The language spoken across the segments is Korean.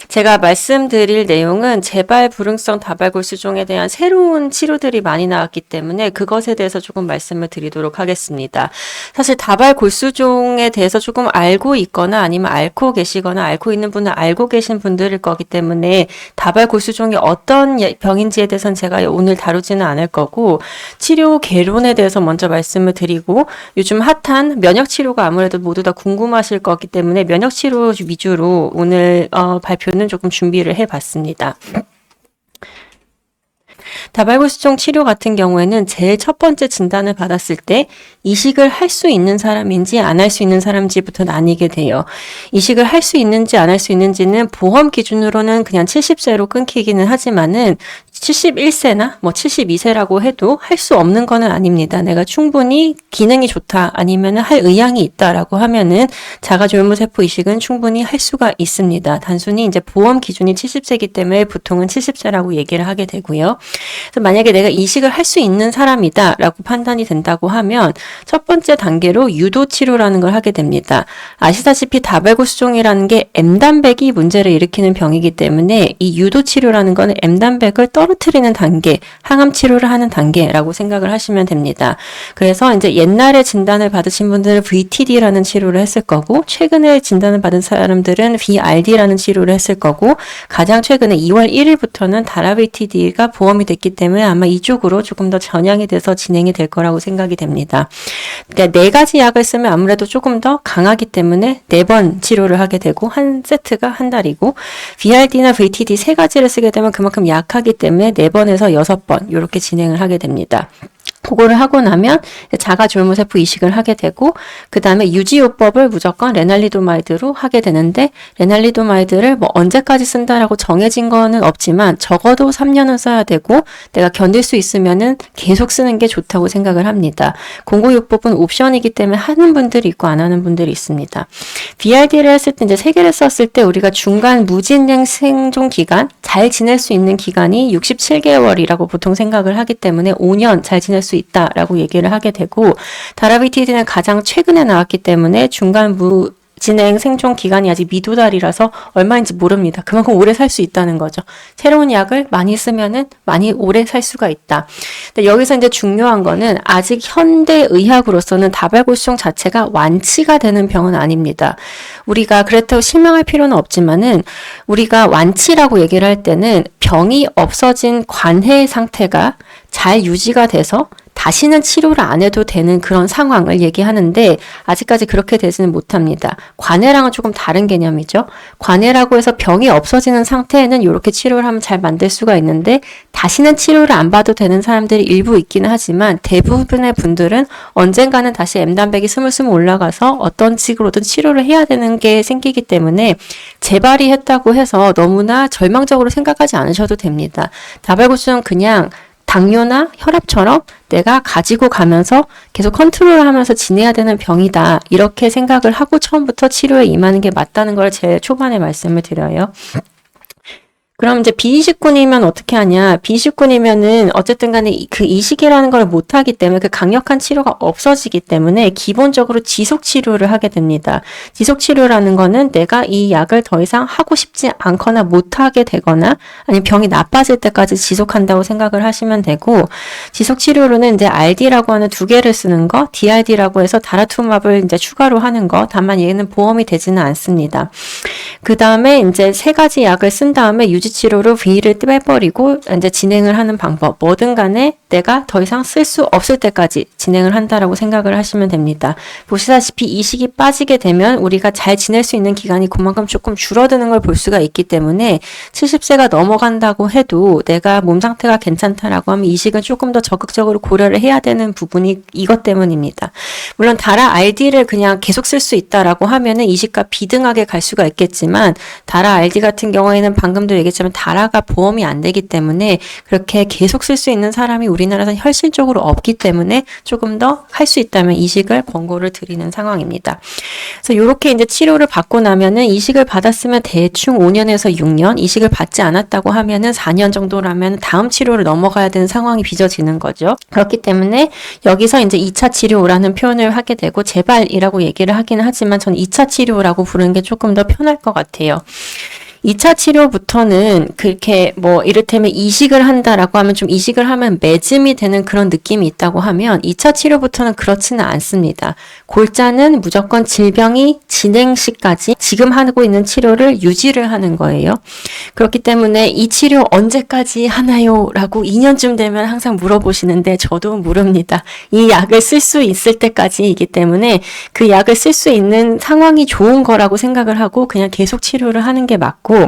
제가 말씀드릴 내용은 재발 불응성 다발골수종에 대한 새로운 치료들이 많이 나왔기 때문에 그것에 대해서 조금 말씀을 드리도록 하겠습니다. 사실 다발골수종에 대해서 조금 알고 있거나 아니면 앓고 계시거나 앓고 있는 분은 알고 계신 분들일 거기 때문에 다발골수종이 어떤 병인지에 대해서는 제가 오늘 다루지는 않을 거고, 치료 개론에 대해서 먼저 말씀을 드리고, 요즘 핫한 면역치료가 아무래도 모두 다 궁금하실 거기 때문에 면역치료 위주로 오늘 발표는 조금 준비를 해봤습니다. 다발골수종 치료 같은 경우에는 제일 첫 번째 진단을 받았을 때 이식을 할 수 있는 사람인지 안 할 수 있는 사람인지부터 나뉘게 돼요. 이식을 할 수 있는지 안 할 수 있는지는 보험 기준으로는 그냥 70세로 끊기기는 하지만은 71세나 뭐 72세라고 해도 할 수 없는 거는 아닙니다. 내가 충분히 기능이 좋다 아니면은 할 의향이 있다라고 하면은 자가졸무세포 이식은 충분히 할 수가 있습니다. 단순히 이제 보험 기준이 70세이기 때문에 보통은 70세라고 얘기를 하게 되고요. 그래서 만약에 내가 이식을 할 수 있는 사람이다라고 판단이 된다고 하면 첫 번째 단계로 유도 치료라는 걸 하게 됩니다. 아시다시피 다발골수종이라는 게 M단백이 문제를 일으키는 병이기 때문에 이 유도 치료라는 거는 M단백을 떨어뜨리는 단계, 항암 치료를 하는 단계라고 생각을 하시면 됩니다. 그래서 이제 옛날에 진단을 받으신 분들은 VTD라는 치료를 했을 거고, 최근에 진단을 받은 사람들은 VRD라는 치료를 했을 거고, 가장 최근에 2월 1일부터는 다라-VTD가 보험이 됐기 때문에 아마 이쪽으로 조금 더 전향이 돼서 진행이 될 거라고 생각이 됩니다. 그러니까 4가지 약을 쓰면 아무래도 조금 더 강하기 때문에 4번 치료를 하게 되고, 한 세트가 한 달이고, VRD나 VTD 3가지를 쓰게 되면 그만큼 약하기 때문에 4번에서 6번 이렇게 진행을 하게 됩니다. 그거를 하고 나면 자가졸무세포 이식을 하게 되고, 그 다음에 유지요법을 무조건 레날리도마이드로 하게 되는데, 레날리도마이드를 뭐 언제까지 쓴다라고 정해진 거는 없지만 적어도 3년은 써야 되고, 내가 견딜 수 있으면은 계속 쓰는 게 좋다고 생각을 합니다. 공고요법은 옵션이기 때문에 하는 분들이 있고 안 하는 분들이 있습니다. BRD를 했을 때 이제 3개를 썼을 때 우리가 중간 무진행 생존 기간, 잘 지낼 수 있는 기간이 67개월이라고 보통 생각을 하기 때문에 5년 잘 지낼 수 있다라고 얘기를 하게 되고, 다라-VTD는 가장 최근에 나왔기 때문에 중간 무진행 생존 기간이 아직 미도달이라서 얼마인지 모릅니다. 그만큼 오래 살 수 있다는 거죠. 새로운 약을 많이 쓰면은 많이 오래 살 수가 있다. 근데 여기서 이제 중요한 거는 아직 현대 의학으로서는 다발골수종 자체가 완치가 되는 병은 아닙니다. 우리가 그렇다고 실망할 필요는 없지만은, 우리가 완치라고 얘기를 할 때는 병이 없어진 관해 상태가 잘 유지가 돼서 다시는 치료를 안 해도 되는 그런 상황을 얘기하는데, 아직까지 그렇게 되지는 못합니다. 관해랑은 조금 다른 개념이죠. 관해라고 해서 병이 없어지는 상태에는 이렇게 치료를 하면 잘 만들 수가 있는데, 다시는 치료를 안 봐도 되는 사람들이 일부 있기는 하지만 대부분의 분들은 언젠가는 다시 M단백이 스물스물 올라가서 어떤 식으로든 치료를 해야 되는 게 생기기 때문에 재발이 했다고 해서 너무나 절망적으로 생각하지 않으셔도 됩니다. 다발골수는 그냥 당뇨나 혈압처럼 내가 가지고 가면서 계속 컨트롤하면서 지내야 되는 병이다, 이렇게 생각을 하고 처음부터 치료에 임하는 게 맞다는 걸 제일 초반에 말씀을 드려요. 그럼 이제 비이식군이면 어떻게 하냐? 비이식군이면은 어쨌든 간에 그 이식이라는 걸 못하기 때문에, 그 강력한 치료가 없어지기 때문에 기본적으로 지속치료를 하게 됩니다. 지속치료라는 거는 내가 이 약을 더 이상 하고 싶지 않거나 못하게 되거나 아니면 병이 나빠질 때까지 지속한다고 생각을 하시면 되고, 지속치료로는 이제 RD라고 하는 2개를 쓰는 거, DRD라고 해서 다라투맙을 이제 추가로 하는 거, 다만 얘는 보험이 되지는 않습니다. 그 다음에 이제 3가지 약을 쓴 다음에 유지치료로 V를 빼버리고 이제 진행을 하는 방법, 뭐든 간에 내가 더 이상 쓸 수 없을 때까지 진행을 한다라고 생각을 하시면 됩니다. 보시다시피 이식이 빠지게 되면 우리가 잘 지낼 수 있는 기간이 그만큼 조금 줄어드는 걸 볼 수가 있기 때문에 70세가 넘어간다고 해도 내가 몸 상태가 괜찮다라고 하면 이식은 조금 더 적극적으로 고려를 해야 되는 부분이 이것 때문입니다. 물론 다라 RD를 그냥 계속 쓸 수 있다라고 하면은 이식과 비등하게 갈 수가 있겠지만, 다라 RD 같은 경우에는 방금도 얘기했지만 다라가 보험이 안 되기 때문에 그렇게 계속 쓸 수 있는 사람이 우리나라에서는 현실적으로 없기 때문에 조금 더 할 수 있다면 이식을 권고를 드리는 상황입니다. 그래서 이렇게 이제 치료를 받고 나면은, 이식을 받았으면 대충 5년에서 6년, 이식을 받지 않았다고 하면은 4년 정도라면 다음 치료를 넘어가야 되는 상황이 빚어지는 거죠. 그렇기 때문에 여기서 이제 2차 치료라는 표현을 하게 되고, 재발이라고 얘기를 하기는 하지만 저는 2차 치료라고 부르는 게 조금 더 편할 것 같아요. 2차 치료부터는 그렇게 뭐 이를테면 이식을 한다라고 하면 좀 이식을 하면 매짐이 되는 그런 느낌이 있다고 하면 2차 치료부터는 그렇지는 않습니다. 골자는 무조건 질병이 진행 시까지 지금 하고 있는 치료를 유지를 하는 거예요. 그렇기 때문에 이 치료 언제까지 하나요? 라고 2년쯤 되면 항상 물어보시는데 저도 모릅니다. 이 약을 쓸 수 있을 때까지이기 때문에 그 약을 쓸 수 있는 상황이 좋은 거라고 생각을 하고 그냥 계속 치료를 하는 게 맞고,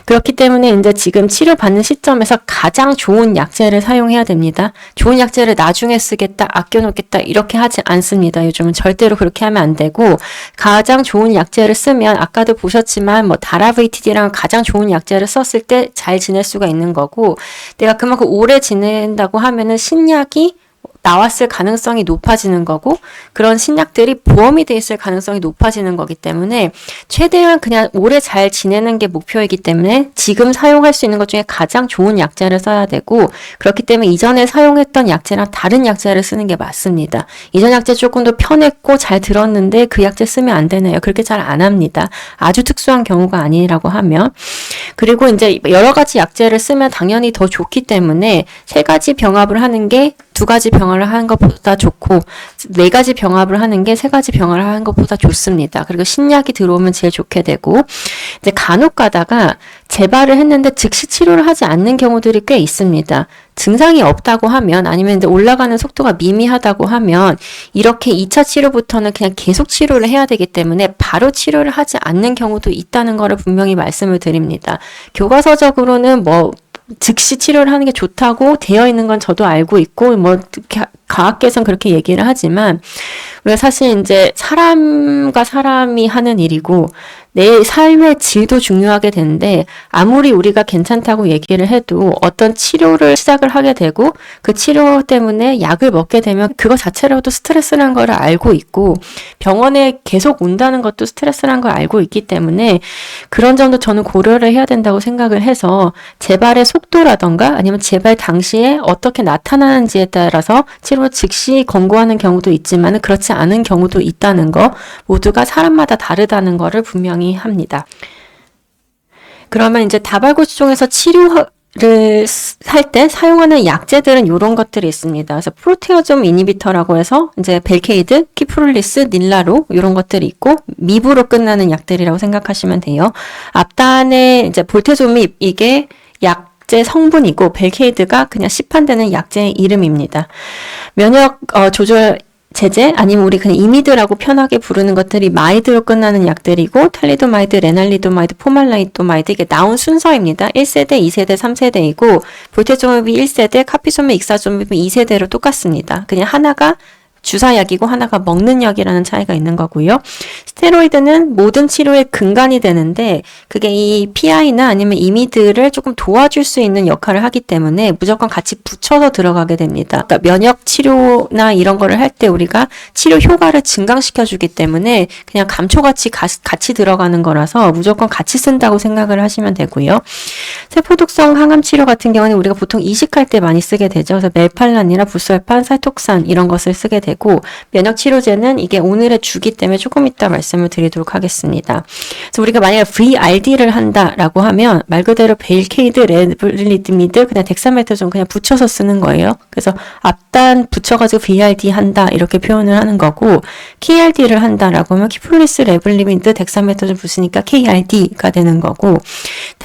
그렇기 때문에 이제 지금 치료받는 시점에서 가장 좋은 약제를 사용해야 됩니다. 좋은 약제를 나중에 쓰겠다, 아껴놓겠다 이렇게 하지 않습니다. 요즘은 절대로 그렇게 하면 안 되고, 가장 좋은 약제를 쓰면 아까도 보셨지만 뭐 다라VTD랑 가장 좋은 약제를 썼을 때 잘 지낼 수가 있는 거고, 내가 그만큼 오래 지낸다고 하면은 신약이 나왔을 가능성이 높아지는 거고, 그런 신약들이 보험이 돼 있을 가능성이 높아지는 거기 때문에 최대한 그냥 오래 잘 지내는 게 목표이기 때문에 지금 사용할 수 있는 것 중에 가장 좋은 약제를 써야 되고, 그렇기 때문에 이전에 사용했던 약제랑 다른 약제를 쓰는 게 맞습니다. 이전 약제 조금 더 편했고 잘 들었는데 그 약제 쓰면 안 되나요? 그렇게 잘 안 합니다. 아주 특수한 경우가 아니라고 하면. 그리고 이제 여러 가지 약제를 쓰면 당연히 더 좋기 때문에 3가지 병합을 하는 게 2가지 병합을 하는 것보다 좋고, 4가지 병합을 하는 게 3가지 병합을 하는 것보다 좋습니다. 그리고 신약이 들어오면 제일 좋게 되고, 이제 간혹 가다가 재발을 했는데 즉시 치료를 하지 않는 경우들이 꽤 있습니다. 증상이 없다고 하면, 아니면 이제 올라가는 속도가 미미하다고 하면 이렇게 2차 치료부터는 그냥 계속 치료를 해야 되기 때문에 바로 치료를 하지 않는 경우도 있다는 거를 분명히 말씀을 드립니다. 교과서적으로는 뭐 즉시 치료를 하는 게 좋다고 되어 있는 건 저도 알고 있고, 뭐 과학계에서는 그렇게 얘기를 하지만, 우리가 사실 이제 사람과 사람이 하는 일이고 내 삶의 질도 중요하게 되는데, 아무리 우리가 괜찮다고 얘기를 해도 어떤 치료를 시작을 하게 되고 그 치료 때문에 약을 먹게 되면 그거 자체로도 스트레스라는 걸 알고 있고, 병원에 계속 온다는 것도 스트레스라는 걸 알고 있기 때문에 그런 점도 저는 고려를 해야 된다고 생각을 해서, 재발의 속도라던가 아니면 재발 당시에 어떻게 나타나는지에 따라서 치료 즉시 권고하는 경우도 있지만 그렇지 않은 경우도 있다는 거, 모두가 사람마다 다르다는 거를 분명히 합니다. 그러면 이제 다발고지종에서 치료를 할 때 사용하는 약제들은 이런 것들이 있습니다. 그래서 프로테어좀 이니비터라고 해서 이제 벨케이드, 키프롤리스, 닐라로 이런 것들이 있고, 미브로 끝나는 약들이라고 생각하시면 돼요. 앞단에 이제 볼테조미, 이게 약제 성분이고 벨케이드가 그냥 시판되는 약제의 이름입니다. 면역 조절 제제, 아니면 우리 그냥 이미드라고 편하게 부르는 것들이 마이드로 끝나는 약들이고, 탈리도마이드, 레날리도마이드, 포말라이도마이드, 이게 나온 순서입니다. 1세대, 2세대, 3세대이고, 볼테조미비 1세대, 카피소미, 익사조미비 2세대로 똑같습니다. 그냥 하나가 주사약이고 하나가 먹는 약이라는 차이가 있는 거고요. 스테로이드는 모든 치료의 근간이 되는데 그게 이 PI나 아니면 이미드를 조금 도와줄 수 있는 역할을 하기 때문에 무조건 같이 붙여서 들어가게 됩니다. 그러니까 면역 치료나 이런 거를 할 때 우리가 치료 효과를 증강시켜 주기 때문에 그냥 감초같이 같이 들어가는 거라서 무조건 같이 쓴다고 생각을 하시면 되고요. 세포독성 항암 치료 같은 경우는 우리가 보통 이식할 때 많이 쓰게 되죠. 그래서 멜팔란이나 부설판, 살톡산 이런 것을 쓰게 되고, 면역 치료제는 이게 오늘의 주기 때문에 조금 이따 말씀을 드리도록 하겠습니다. 그래서 우리가 만약에 VRD를 한다라고 하면 말 그대로 벨케이드, 레블리드미드, 그냥 덱사메타존 그냥 붙여서 쓰는 거예요. 그래서 앞단 붙여가지고 VRD 한다 이렇게 표현을 하는 거고, KRD를 한다라고 하면 키프롤리스, 레블리미드, 덱사메타존 붙으니까 KRD가 되는 거고,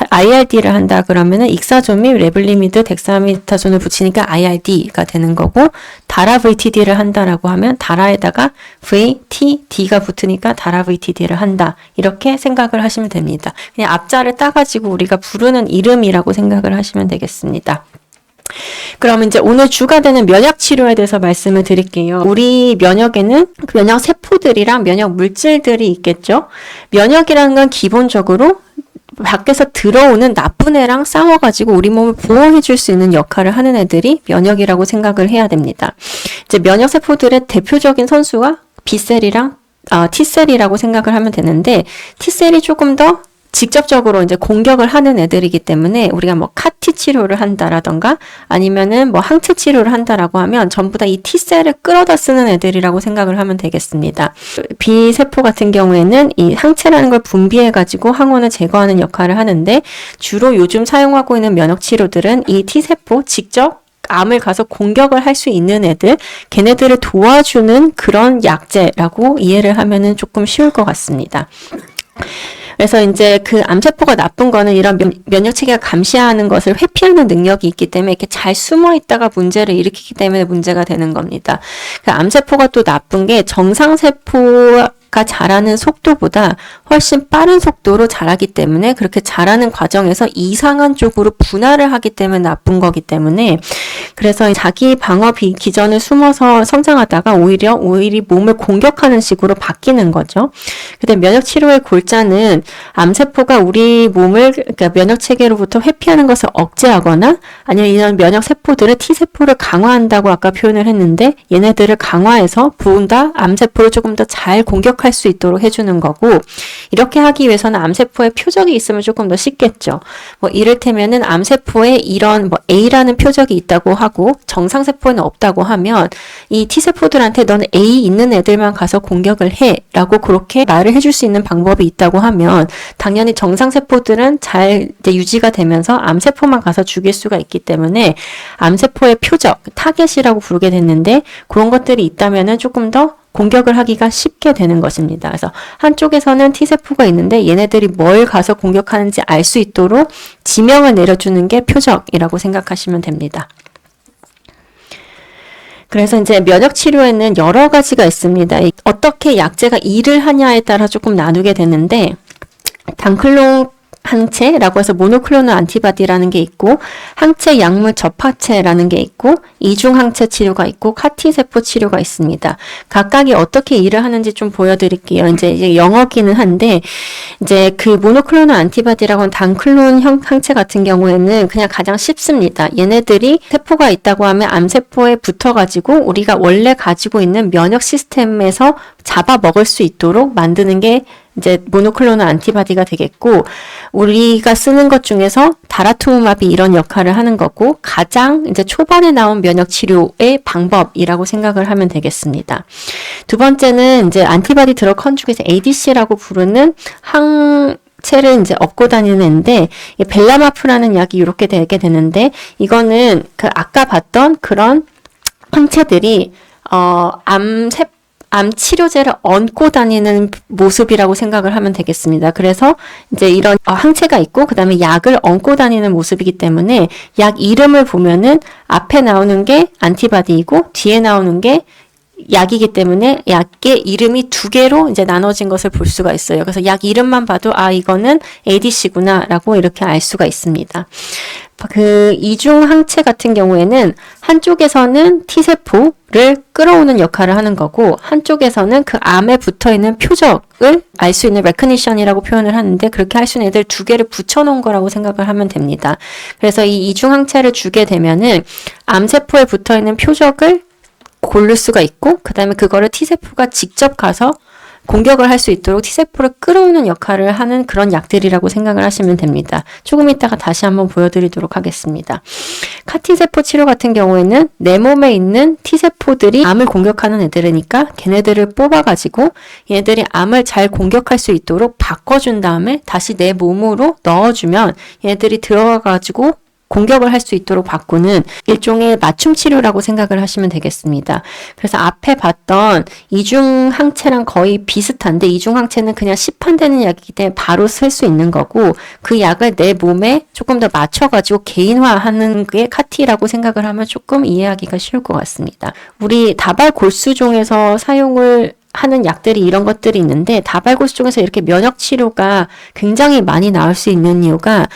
IRD를 한다 그러면은 익사조미, 레블리미드, 덱사메타존을 붙이니까 IRD가 되는 거고, 다라VTD를 한다라고 하면 다라에다가 VTD가 붙으니까 다라VTD를 한다 이렇게 생각을 하시면 됩니다. 그냥 앞자를 따가지고 우리가 부르는 이름이라고 생각을 하시면 되겠습니다. 그러면 이제 오늘 주가 되는 면역 치료에 대해서 말씀을 드릴게요. 우리 면역에는 그 면역 세포들이랑 면역 물질들이 있겠죠. 면역이라는 건 기본적으로 밖에서 들어오는 나쁜 애랑 싸워가지고 우리 몸을 보호해줄 수 있는 역할을 하는 애들이 면역이라고 생각을 해야 됩니다. 이제 면역 세포들의 대표적인 선수가 B셀이랑 T셀이라고 생각을 하면 되는데, T셀이 조금 더 직접적으로 이제 공격을 하는 애들이기 때문에 우리가 뭐 카티 치료를 한다라던가 아니면은 뭐 항체 치료를 한다라고 하면 전부 다 이 T셀을 끌어다 쓰는 애들이라고 생각을 하면 되겠습니다. B세포 같은 경우에는 이 항체라는 걸 분비해가지고 항원을 제거하는 역할을 하는데 주로 요즘 사용하고 있는 면역 치료들은 이 T세포 직접 암을 가서 공격을 할 수 있는 애들, 걔네들을 도와주는 그런 약제라고 이해를 하면은 조금 쉬울 것 같습니다. 그래서 이제 그 암세포가 나쁜 거는 이런 면역체계가 감시하는 것을 회피하는 능력이 있기 때문에 이렇게 잘 숨어 있다가 문제를 일으키기 때문에 문제가 되는 겁니다. 그 암세포가 또 나쁜 게 정상세포가 자라는 속도보다 훨씬 빠른 속도로 자라기 때문에 그렇게 자라는 과정에서 이상한 쪽으로 분할을 하기 때문에 나쁜 거기 때문에 그래서 자기 방어 기전을 숨어서 성장하다가 오히려 몸을 공격하는 식으로 바뀌는 거죠. 근데 면역 치료의 골자는 암세포가 우리 몸을 그러니까 면역 체계로부터 회피하는 것을 억제하거나 아니면 이런 면역 세포들을 T세포를 강화한다고 아까 표현을 했는데 얘네들을 강화해서 보다 암세포를 조금 더 잘 공격할 수 있도록 해주는 거고 이렇게 하기 위해서는 암세포에 표적이 있으면 조금 더 쉽겠죠. 뭐 이를테면은 암세포에 이런 뭐 A라는 표적이 있다고 하고 정상세포에는 없다고 하면 이 T세포들한테 너는 A 있는 애들만 가서 공격을 해 라고 그렇게 말을 해줄 수 있는 방법이 있다고 하면 당연히 정상세포들은 잘 이제 유지가 되면서 암세포만 가서 죽일 수가 있기 때문에 암세포의 표적, 타겟이라고 부르게 됐는데 그런 것들이 있다면은 조금 더 공격을 하기가 쉽게 되는 것입니다. 그래서 한쪽에서는 T세포가 있는데 얘네들이 뭘 가서 공격하는지 알 수 있도록 지명을 내려주는 게 표적이라고 생각하시면 됩니다. 그래서 이제 면역 치료에는 여러 가지가 있습니다. 어떻게 약제가 일을 하냐에 따라 조금 나누게 되는데 단클론 항체라고 해서 모노클로널 안티바디라는 게 있고 항체 약물 접합체라는 게 있고 이중 항체 치료가 있고 카티 세포 치료가 있습니다. 각각이 어떻게 일을 하는지 좀 보여드릴게요. 이제 영어기는 한데 이제 그 모노클로널 안티바디라고 하는 단클론 항체 같은 경우에는 그냥 가장 쉽습니다. 얘네들이 세포가 있다고 하면 암세포에 붙어가지고 우리가 원래 가지고 있는 면역 시스템에서 잡아먹을 수 있도록 만드는 게 이제 모노클로널 안티바디가 되겠고 우리가 쓰는 것 중에서 다라투무맙이 이런 역할을 하는 거고 가장 이제 초반에 나온 면역 치료의 방법이라고 생각을 하면 되겠습니다. 두 번째는 이제 안티바디 드러그 컨주게이트 ADC라고 부르는 항체를 이제 업고 다니는 애인데 벨라마프라는 약이 이렇게 되게 되는데 이거는 그 아까 봤던 그런 항체들이 암 치료제를 얹고 다니는 모습이라고 생각을 하면 되겠습니다. 그래서 이제 이런 항체가 있고 그 다음에 약을 얹고 다니는 모습이기 때문에 약 이름을 보면은 앞에 나오는 게 안티바디이고 뒤에 나오는 게 약이기 때문에 약의 이름이 두 개로 이제 나눠진 것을 볼 수가 있어요. 그래서 약 이름만 봐도 이거는 ADC구나 라고 이렇게 알 수가 있습니다. 그 이중 항체 같은 경우에는 한쪽에서는 T세포를 끌어오는 역할을 하는 거고 한쪽에서는 그 암에 붙어있는 표적을 알 수 있는 레커니션이라고 표현을 하는데 그렇게 할 수 있는 애들 두 개를 붙여놓은 거라고 생각을 하면 됩니다. 그래서 이 이중 항체를 주게 되면은 암세포에 붙어있는 표적을 고를 수가 있고 그 다음에 그거를 T세포가 직접 가서 공격을 할 수 있도록 T세포를 끌어오는 역할을 하는 그런 약들이라고 생각을 하시면 됩니다. 조금 이따가 다시 한번 보여드리도록 하겠습니다. 카티세포 치료 같은 경우에는 내 몸에 있는 T세포들이 암을 공격하는 애들이니까 걔네들을 뽑아가지고 얘네들이 암을 잘 공격할 수 있도록 바꿔준 다음에 다시 내 몸으로 넣어주면 얘네들이 들어가가지고 공격을 할 수 있도록 바꾸는 일종의 맞춤 치료라고 생각을 하시면 되겠습니다. 그래서 앞에 봤던 이중 항체랑 거의 비슷한데 이중 항체는 그냥 시판되는 약이기 때문에 바로 쓸 수 있는 거고 그 약을 내 몸에 조금 더 맞춰가지고 개인화하는 게 카티라고 생각을 하면 조금 이해하기가 쉬울 것 같습니다. 우리 다발 골수종에서 사용을 하는 약들이 이런 것들이 있는데 다발골수 중에서 이렇게 면역 치료가 굉장히 많이 나올 수 있는 이유가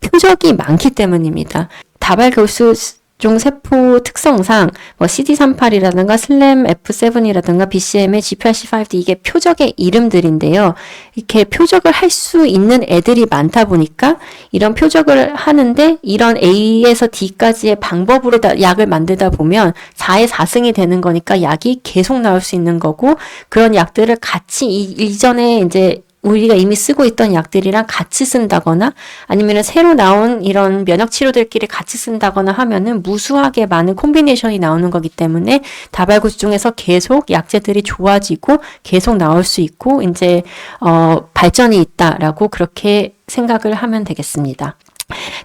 표적이 많기 때문입니다. 다발골수종 세포 특성상 뭐 CD38이라든가 슬램 F7이라든가 BCMA G85D 이게 표적의 이름들인데요. 이렇게 표적을 할 수 있는 애들이 많다 보니까 이런 표적을 하는데 이런 A에서 D까지의 방법으로 약을 만들다 보면 4의 4승이 되는 거니까 약이 계속 나올 수 있는 거고 그런 약들을 같이 이전에 이제 우리가 이미 쓰고 있던 약들이랑 같이 쓴다거나 아니면 새로 나온 이런 면역 치료들끼리 같이 쓴다거나 하면은 무수하게 많은 콤비네이션이 나오는 거기 때문에 다발구스 중에서 계속 약제들이 좋아지고 계속 나올 수 있고 이제 발전이 있다라고 그렇게 생각을 하면 되겠습니다.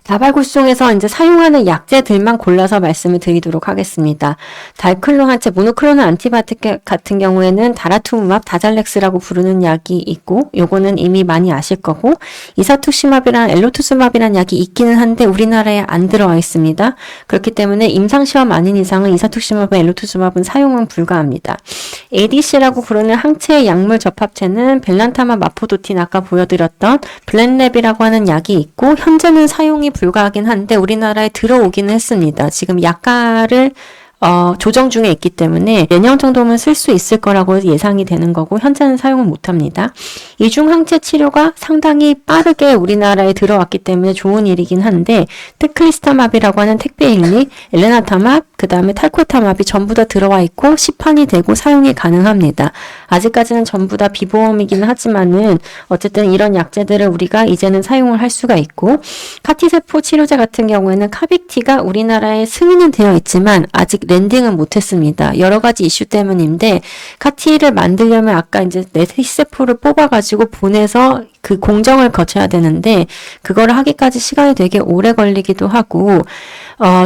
다발구스종에서 이제 사용하는 약제들만 골라서 말씀을 드리도록 하겠습니다. 달클론 항체, 모노클로널 안티바이오틱 같은 경우에는 다라투무맙, 다잘렉스라고 부르는 약이 있고, 요거는 이미 많이 아실 거고, 이사투시맙이랑 엘로투스맙이라는 약이 있기는 한데 우리나라에 안 들어와 있습니다. 그렇기 때문에 임상시험 아닌 이상은 이사투시맙과 엘로투스맙은 사용은 불가합니다. ADC라고 부르는 항체 약물 접합체는 벨란타마 마포도틴 아까 보여드렸던 블렌랩이라고 하는 약이 있고, 현재는 사용이 불가하긴 한데 우리나라에 들어오기는 했습니다. 지금 약가를 조정 중에 있기 때문에 내년 정도면 쓸 수 있을 거라고 예상이 되는 거고 현재는 사용을 못합니다. 이중항체 치료가 상당히 빠르게 우리나라에 들어왔기 때문에 좋은 일이긴 한데 테클리스타맙이라고 하는 택베일리, 엘레나타맙, 그 다음에 탈코타맙이 전부 다 들어와 있고 시판이 되고 사용이 가능합니다. 아직까지는 전부 다 비보험이기는 하지만은 어쨌든 이런 약제들을 우리가 이제는 사용을 할 수가 있고 카티세포 치료제 같은 경우에는 카빅티가 우리나라에 승인은 되어 있지만 아직 랜딩은 못했습니다. 여러 가지 이슈 때문인데 카티를 만들려면 아까 이제 내 T세포를 뽑아가지고 보내서 그 공정을 거쳐야 되는데 그거를 하기까지 시간이 되게 오래 걸리기도 하고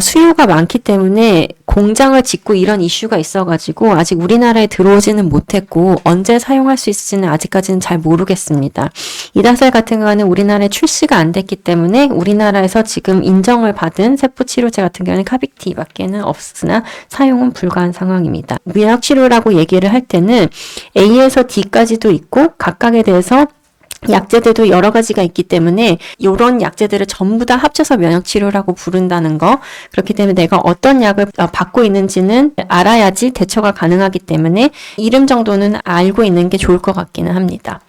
수요가 많기 때문에 공장을 짓고 이런 이슈가 있어가지고 아직 우리나라에 들어오지는 못했고 언제 사용할 수 있을지는 아직까지는 잘 모르겠습니다. 이다셀 같은 경우는 우리나라에 출시가 안 됐기 때문에 우리나라에서 지금 인정을 받은 세포치료제 같은 경우는 카빅티밖에는 없으나 사용은 불가한 상황입니다. 면역치료라고 얘기를 할 때는 A에서 D까지도 있고 각각에 대해서 약제들도 여러 가지가 있기 때문에 이런 약제들을 전부 다 합쳐서 면역치료라고 부른다는 거 그렇기 때문에 내가 어떤 약을 받고 있는지는 알아야지 대처가 가능하기 때문에 이름 정도는 알고 있는 게 좋을 것 같기는 합니다.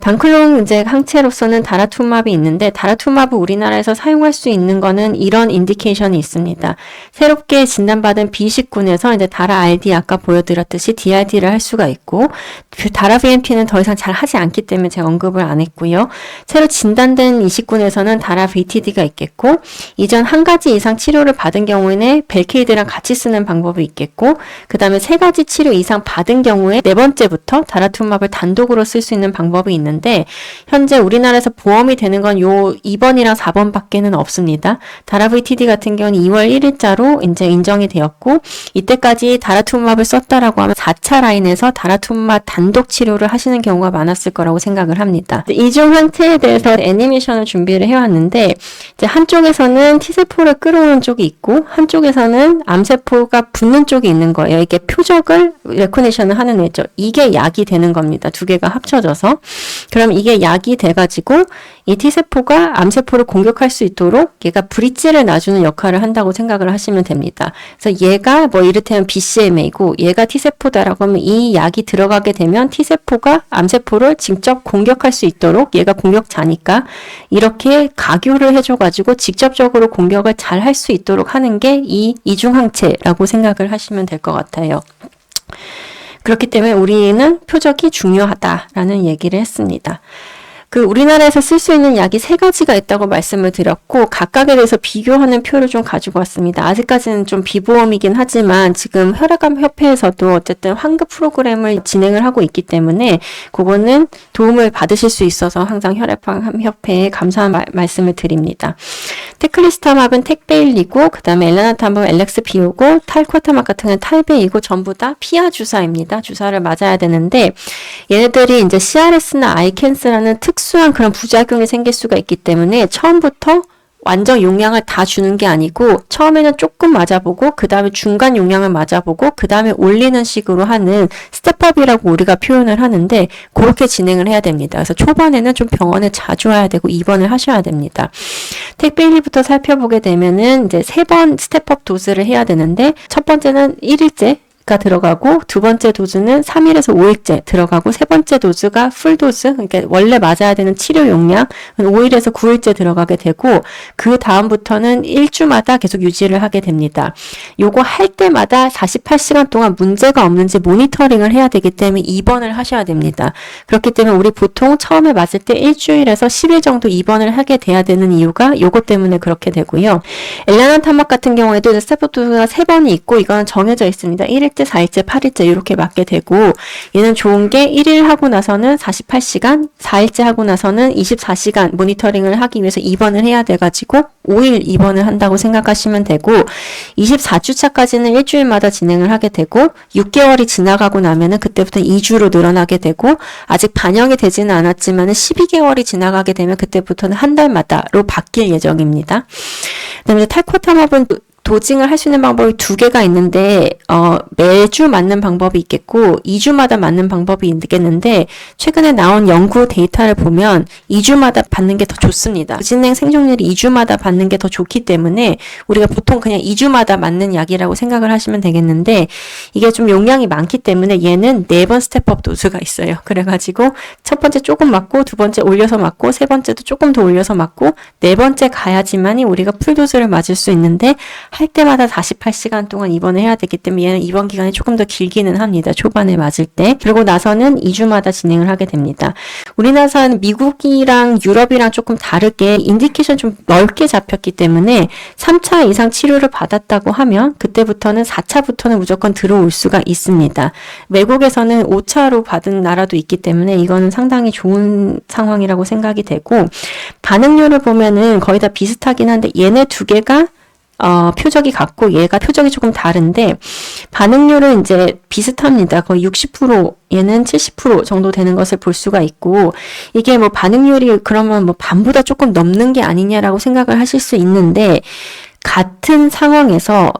단클론 이제 항체로서는 다라투마블이 있는데 다라투마블 우리나라에서 사용할 수 있는 거는 이런 인디케이션이 있습니다. 새롭게 진단받은 B19에서 이제 다라 RD 아까 보여드렸듯이 DRD를 할 수가 있고 그 다라 VMP는 더 이상 잘 하지 않기 때문에 제가 언급을 안 했고요. 새로 진단된 29에서는 다라 VTD가 있겠고 이전 한 가지 이상 치료를 받은 경우에는 벨케이드랑 같이 쓰는 방법이 있겠고 그 다음에 세 가지 치료 이상 받은 경우에 네 번째부터 다라투마블 단독으로 쓸 수 있는 방법이 있는데 현재 우리나라에서 보험이 되는 건 요 2번이랑 4번밖에는 없습니다. 다라 VTD 같은 경우는 2월 1일자로 이제 인정이 되었고 이때까지 다라투마블을 썼다라고 하면 4차 라인에서 다라투마 단독 치료를 하시는 경우가 많았을 거라고 생각을 합니다. 이중 항체에 대해서 애니메이션을 준비를 해왔는데 이제 한쪽에서는 T세포를 끌어오는 쪽이 있고 한쪽에서는 암세포가 붙는 쪽이 있는 거예요. 이게 표적을 레코네이션을 하는 애죠. 이게 약이 되는 겁니다. 두 개가 합쳐져서. 그럼 이게 약이 돼가지고 이 T세포가 암세포를 공격할 수 있도록 얘가 브릿지를 놔주는 역할을 한다고 생각을 하시면 됩니다. 그래서 얘가 뭐 이를테면 BCMA고 얘가 T세포다라고 하면 이 약이 들어가게 되면 T세포가 암세포를 직접 공격할 수 있도록 얘가 공격자니까 이렇게 가교를 해줘가지고 직접적으로 공격을 잘 할 수 있도록 하는 게 이 이중항체라고 생각을 하시면 될 것 같아요. 그렇기 때문에 우리는 표적이 중요하다라는 얘기를 했습니다. 그 우리나라에서 쓸 수 있는 약이 세 가지가 있다고 말씀을 드렸고 각각에 대해서 비교하는 표를 좀 가지고 왔습니다. 아직까지는 좀 비보험이긴 하지만 지금 혈액암 협회에서도 어쨌든 환급 프로그램을 진행을 하고 있기 때문에 그거는 도움을 받으실 수 있어서 항상 혈액암 협회에 감사한 말씀을 드립니다. 테클리스타맙은 택베일리고 그 다음에 엘레나타맙은 엘렉스비오고 탈코타맙 같은 건 탈베이고 전부 다 피하 주사입니다. 주사를 맞아야 되는데 얘네들이 이제 CRS나 아이캔스라는 특수한 그런 부작용이 생길 수가 있기 때문에 처음부터 완전 용량을 다 주는 게 아니고 처음에는 조금 맞아보고 그 다음에 중간 용량을 맞아보고 그 다음에 올리는 식으로 하는 스텝업이라고 우리가 표현을 하는데 그렇게 진행을 해야 됩니다. 그래서 초반에는 좀 병원에 자주 와야 되고 입원을 하셔야 됩니다. 택배일리부터 살펴보게 되면은 이제 3번 스텝업 도스를 해야 되는데 첫 번째는 1일째 들어가고 두 번째 도즈는 3일에서 5일째 들어가고 세 번째 도즈가 풀도즈, 그러니까 원래 맞아야 되는 치료 용량 5일에서 9일째 들어가게 되고 그 다음부터는 1주마다 계속 유지를 하게 됩니다. 요거 할 때마다 48시간 동안 문제가 없는지 모니터링을 해야 되기 때문에 입원을 하셔야 됩니다. 그렇기 때문에 우리 보통 처음에 맞을 때 일주일에서 10일 정도 입원을 하게 돼야 되는 이유가 요거 때문에 그렇게 되고요. 엘라난타막 같은 경우에도 스테프로 도즈가 3번이 있고 이건 정해져 있습니다. 1일째, 4일째, 8일째 이렇게 맞게 되고 얘는 좋은 게 1일 하고 나서는 48시간, 4일째 하고 나서는 24시간 모니터링을 하기 위해서 입원을 해야 돼가지고 5일 입원을 한다고 생각하시면 되고 24주차까지는 일주일마다 진행을 하게 되고 6개월이 지나가고 나면은 그때부터 2주로 늘어나게 되고 아직 반영이 되지는 않았지만 12개월이 지나가게 되면 그때부터는 한 달마다로 바뀔 예정입니다. 그다음에 탈코탐합은 도징을 할 수 있는 방법이 2개가 있는데 매주 맞는 방법이 있겠고 2주마다 맞는 방법이 있겠는데 최근에 나온 연구 데이터를 보면 2주마다 받는 게 더 좋습니다. 진행 생존율이 2주마다 받는 게 더 좋기 때문에 우리가 보통 그냥 2주마다 맞는 약이라고 생각을 하시면 되겠는데 이게 좀 용량이 많기 때문에 얘는 4번 스텝업 도수가 있어요. 그래가지고 첫 번째 조금 맞고 두 번째 올려서 맞고 세 번째도 조금 더 올려서 맞고 네 번째 가야지만이 우리가 풀도수를 맞을 수 있는데 할 때마다 48시간 동안 입원을 해야 되기 때문에 얘는 입원 기간이 조금 더 길기는 합니다. 초반에 맞을 때. 그리고 나서는 2주마다 진행을 하게 됩니다. 우리나라는 미국이랑 유럽이랑 조금 다르게 인디케이션 좀 넓게 잡혔기 때문에 3차 이상 치료를 받았다고 하면 그때부터는 4차부터는 무조건 들어올 수가 있습니다. 외국에서는 5차로 받은 나라도 있기 때문에 이거는 상당히 좋은 상황이라고 생각이 되고 반응률을 보면은 거의 다 비슷하긴 한데 얘네 2개가 표적이 같고 얘가 표적이 조금 다른데 반응률은 이제 비슷합니다. 거의 60% 얘는 70% 정도 되는 것을 볼 수가 있고 이게 뭐 반응률이 그러면 뭐 반보다 조금 넘는 게 아니냐라고 생각을 하실 수 있는데 같은 상황에서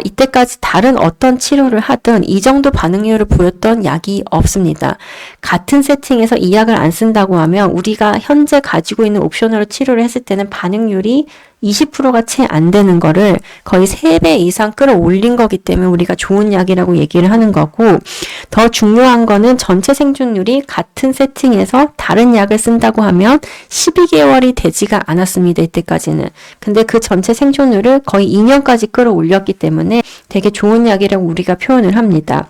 이때까지 다른 어떤 치료를 하든 이 정도 반응률을 보였던 약이 없습니다. 같은 세팅에서 이 약을 안 쓴다고 하면 우리가 현재 가지고 있는 옵션으로 치료를 했을 때는 반응률이 20%가 채 안 되는 거를 거의 3배 이상 끌어올린 거기 때문에 우리가 좋은 약이라고 얘기를 하는 거고 더 중요한 거는 전체 생존율이 같은 세팅에서 다른 약을 쓴다고 하면 12개월이 되지가 않았습니다. 이때까지는. 근데 그 전체 생존율을 거의 2년까지 끌어올렸기 때문에 되게 좋은 약이라고 우리가 표현을 합니다.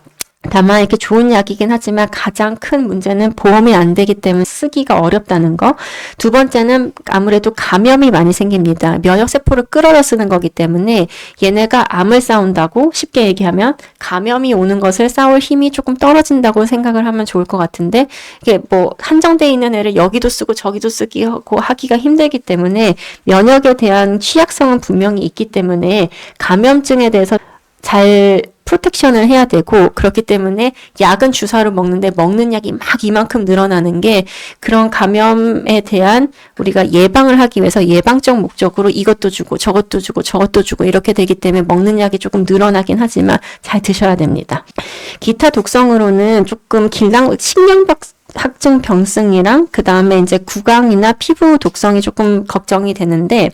다만 이렇게 좋은 약이긴 하지만 가장 큰 문제는 보험이 안 되기 때문에 쓰기가 어렵다는 거. 두 번째는 아무래도 감염이 많이 생깁니다. 면역세포를 끌어다 쓰는 거기 때문에 얘네가 암을 싸운다고 쉽게 얘기하면 감염이 오는 것을 싸울 힘이 조금 떨어진다고 생각을 하면 좋을 것 같은데 이게 뭐 한정돼 있는 애를 여기도 쓰고 저기도 쓰고 하기가 힘들기 때문에 면역에 대한 취약성은 분명히 있기 때문에 감염증에 대해서 잘 프로텍션을 해야 되고 그렇기 때문에 약은 주사로 먹는데 먹는 약이 막 이만큼 늘어나는 게 그런 감염에 대한 우리가 예방을 하기 위해서 예방적 목적으로 이것도 주고 저것도 주고 저것도 주고 이렇게 되기 때문에 먹는 약이 조금 늘어나긴 하지만 잘 드셔야 됩니다. 기타 독성으로는 조금 식량학증 병증이랑 그 다음에 이제 구강이나 피부 독성이 조금 걱정이 되는데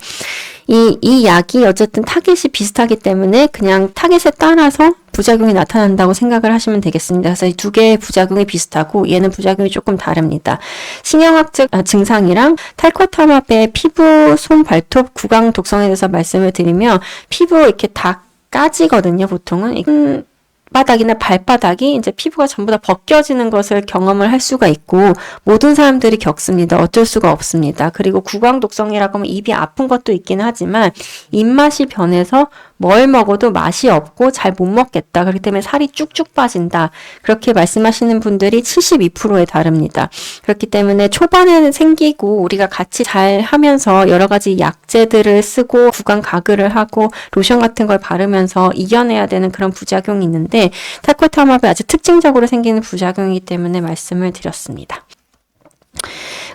이 약이 어쨌든 타겟이 비슷하기 때문에 그냥 타겟에 따라서 부작용이 나타난다고 생각을 하시면 되겠습니다. 그래서 이 2개의 부작용이 비슷하고 얘는 부작용이 조금 다릅니다. 신경학적 증상이랑 탈코탐합의 피부, 손, 발톱, 구강 독성에 대해서 말씀을 드리면 피부 이렇게 다 까지거든요. 보통은 바닥이나 발바닥이 이제 피부가 전부 다 벗겨지는 것을 경험을 할 수가 있고 모든 사람들이 겪습니다. 어쩔 수가 없습니다. 그리고 구강 독성이라고 하면 입이 아픈 것도 있긴 하지만 입맛이 변해서 뭘 먹어도 맛이 없고 잘 못 먹겠다. 그렇기 때문에 살이 쭉쭉 빠진다. 그렇게 말씀하시는 분들이 72%에 달합니다. 그렇기 때문에 초반에는 생기고 우리가 같이 잘 하면서 여러 가지 약재들을 쓰고 구강 가글을 하고 로션 같은 걸 바르면서 이겨내야 되는 그런 부작용이 있는데 탈코탐합이 아주 특징적으로 생기는 부작용이기 때문에 말씀을 드렸습니다.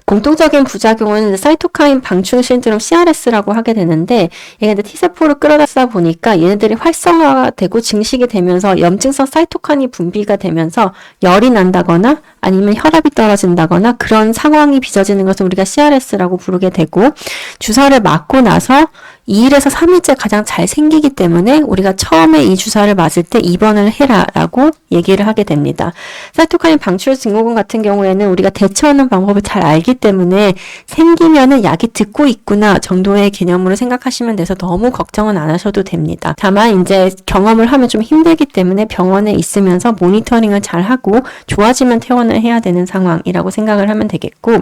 공통적인 부작용은 사이토카인 방충 신드롬 CRS라고 하게 되는데 얘네들 T세포를 끌어다 쓰다 보니까 얘네들이 활성화가 되고 증식이 되면서 염증성 사이토카인이 분비가 되면서 열이 난다거나 아니면 혈압이 떨어진다거나 그런 상황이 빚어지는 것을 우리가 CRS라고 부르게 되고, 주사를 맞고 나서 2일에서 3일째 가장 잘 생기기 때문에 우리가 처음에 이 주사를 맞을 때 입원을 해라 라고 얘기를 하게 됩니다. 사이토카인 방출 증후군 같은 경우에는 우리가 대처하는 방법을 잘 알기 때문에 생기면은 약이 듣고 있구나 정도의 개념으로 생각하시면 돼서 너무 걱정은 안 하셔도 됩니다. 다만 이제 경험을 하면 좀 힘들기 때문에 병원에 있으면서 모니터링을 잘 하고 좋아지면 퇴원을 해야 되는 상황이라고 생각을 하면 되겠고,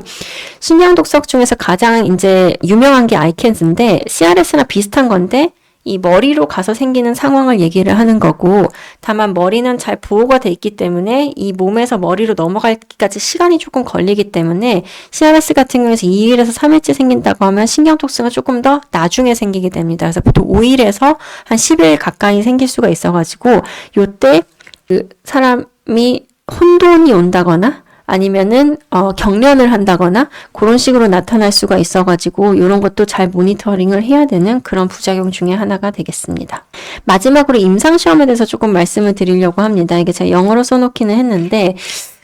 신경독성 중에서 가장 이제 유명한 게 아이캔즈인데 CRS나 비슷한 건데 이 머리로 가서 생기는 상황을 얘기를 하는 거고, 다만 머리는 잘 보호가 돼 있기 때문에 이 몸에서 머리로 넘어가기까지 시간이 조금 걸리기 때문에 CRS 같은 경우에서 2일에서 3일째 생긴다고 하면 신경독성은 조금 더 나중에 생기게 됩니다. 그래서 보통 5일에서 한 10일 가까이 생길 수가 있어가지고 요때 그 사람이 혼돈이 온다거나 아니면은 경련을 한다거나 그런 식으로 나타날 수가 있어가지고 이런 것도 잘 모니터링을 해야 되는 그런 부작용 중에 하나가 되겠습니다. 마지막으로 임상시험에 대해서 조금 말씀을 드리려고 합니다. 이게 제가 영어로 써놓기는 했는데,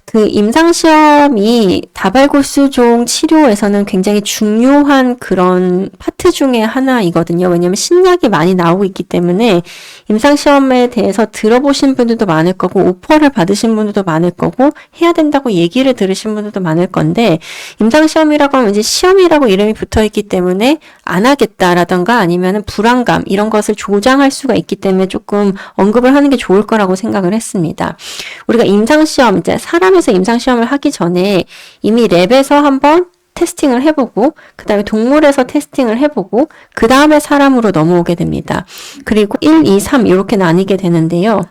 그 임상시험이 다발골수종 치료에서는 굉장히 중요한 그런 파트 중에 하나이거든요. 왜냐하면 신약이 많이 나오고 있기 때문에 임상시험에 대해서 들어보신 분들도 많을 거고 오퍼를 받으신 분들도 많을 거고 해야 된다고 얘기를 들으신 분들도 많을 건데, 임상시험이라고 하면 이제 시험이라고 이름이 붙어있기 때문에 안 하겠다라던가 아니면 불안감 이런 것을 조장할 수가 있기 때문에 조금 언급을 하는 게 좋을 거라고 생각을 했습니다. 우리가 임상시험, 이제 사람에서 임상시험을 하기 전에 이미 랩에서 한번 테스팅을 해보고, 그 다음에 동물에서 테스팅을 해보고, 그 다음에 사람으로 넘어오게 됩니다. 그리고 1, 2, 3 이렇게 나뉘게 되는데요.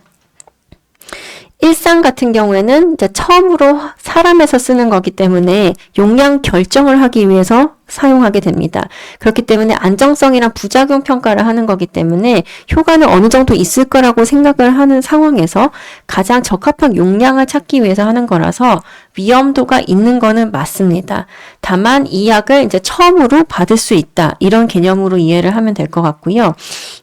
일상 같은 경우에는 이제 처음으로 사람에서 쓰는 거기 때문에 용량 결정을 하기 위해서 사용하게 됩니다. 그렇기 때문에 안정성이랑 부작용 평가를 하는 거기 때문에 효과는 어느 정도 있을 거라고 생각을 하는 상황에서 가장 적합한 용량을 찾기 위해서 하는 거라서 위험도가 있는 거는 맞습니다. 다만 이 약을 이제 처음으로 받을 수 있다, 이런 개념으로 이해를 하면 될 것 같고요.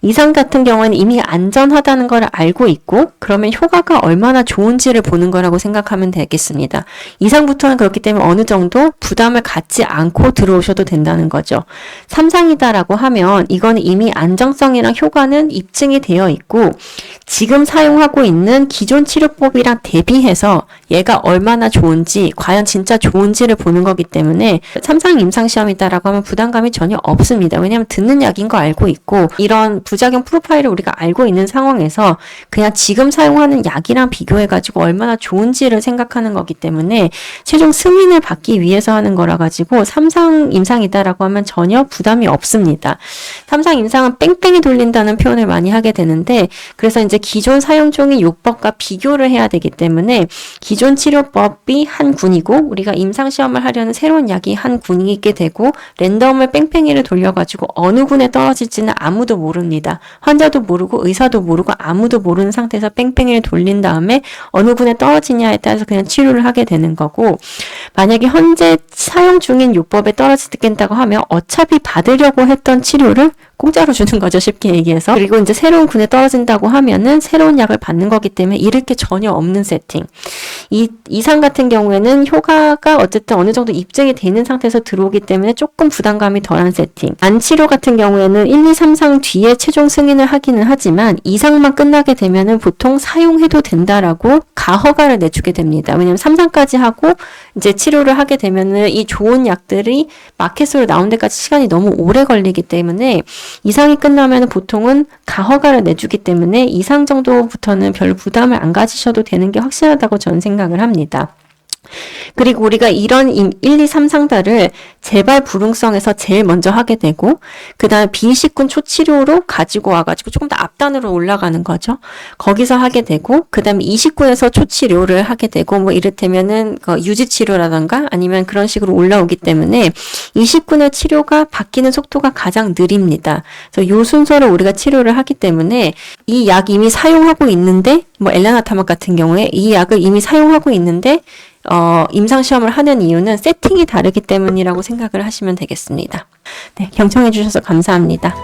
이상 같은 경우에는 이미 안전하다는 걸 알고 있고 그러면 효과가 얼마나 좋은지를 보는 거라고 생각하면 되겠습니다. 이상부터는 그렇기 때문에 어느 정도 부담을 갖지 않고 들어오셔도 된다는 거죠. 3상이다라고 하면 이건 이미 안정성이랑 효과는 입증이 되어 있고 지금 사용하고 있는 기존 치료법이랑 대비해서 얘가 얼마나 좋은지, 과연 진짜 좋은지를 보는 거기 때문에 3상 임상시험이다라고 하면 부담감이 전혀 없습니다. 왜냐하면 듣는 약인 거 알고 있고 이런 부작용 프로파일을 우리가 알고 있는 상황에서 그냥 지금 사용하는 약이랑 비교해가지고 얼마나 좋은지를 생각하는 거기 때문에 최종 승인을 받기 위해서 하는 거라 가지고 3상 임상이다라고 하면 전혀 부담이 없습니다. 3상 임상은 뺑뺑이 돌린다는 표현을 많이 하게 되는데, 그래서 이제 기존 사용 중인 요법과 비교를 해야 되기 때문에 기존 치료법이 한 군이고 우리가 임상시험을 하려는 새로운 약이 한 군이 있게 되고 랜덤을 뺑뺑이를 돌려가지고 어느 군에 떨어질지는 아무도 모릅니다. 환자도 모르고 의사도 모르고 아무도 모르는 상태에서 뺑뺑이를 돌린 다음에 어느 군에 떨어지냐에 따라서 그냥 치료를 하게 되는 거고, 만약에 현재 사용 중인 요법에 떨어진다고 하면 어차피 받으려고 했던 치료를 공짜로 주는 거죠, 쉽게 얘기해서. 그리고 이제 새로운 군에 떨어진다고 하면은 새로운 약을 받는 거기 때문에 잃을 게 전혀 없는 세팅. 이상 같은 경우에는 효과가 어쨌든 어느 정도 입증이 되는 상태에서 들어오기 때문에 조금 부담감이 덜한 세팅. 안치료 같은 경우에는 1, 2, 3상 뒤에 최종 승인을 하기는 하지만 이상만 끝나게 되면은 보통 사용해도 된다라고 가허가를 내주게 됩니다. 왜냐면 3상까지 하고 이제 치료를 하게 되면은 이 좋은 약들이 마켓으로 나온 데까지 시간이 너무 오래 걸리기 때문에 이상이 끝나면 보통은 가허가를 내주기 때문에 이상 정도부터는 별 부담을 안 가지셔도 되는 게 확실하다고 저는 생각을 합니다. 그리고 우리가 이런 1, 2, 3상달을 재발 불응성에서 제일 먼저 하게 되고 그 다음에 비식군 초치료로 가지고 와가지고 조금 더 앞단으로 올라가는 거죠. 거기서 하게 되고 그 다음에 이식군에서 초치료를 하게 되고 뭐 이를테면은 유지치료라던가 아니면 그런 식으로 올라오기 때문에 이식군의 치료가 바뀌는 속도가 가장 느립니다. 그래서 요 순서로 우리가 치료를 하기 때문에 이 약 이미 사용하고 있는데 뭐 엘라나타막 같은 경우에 이 약을 이미 사용하고 있는데 임상시험을 하는 이유는 세팅이 다르기 때문이라고 생각을 하시면 되겠습니다. 네, 경청해 주셔서 감사합니다.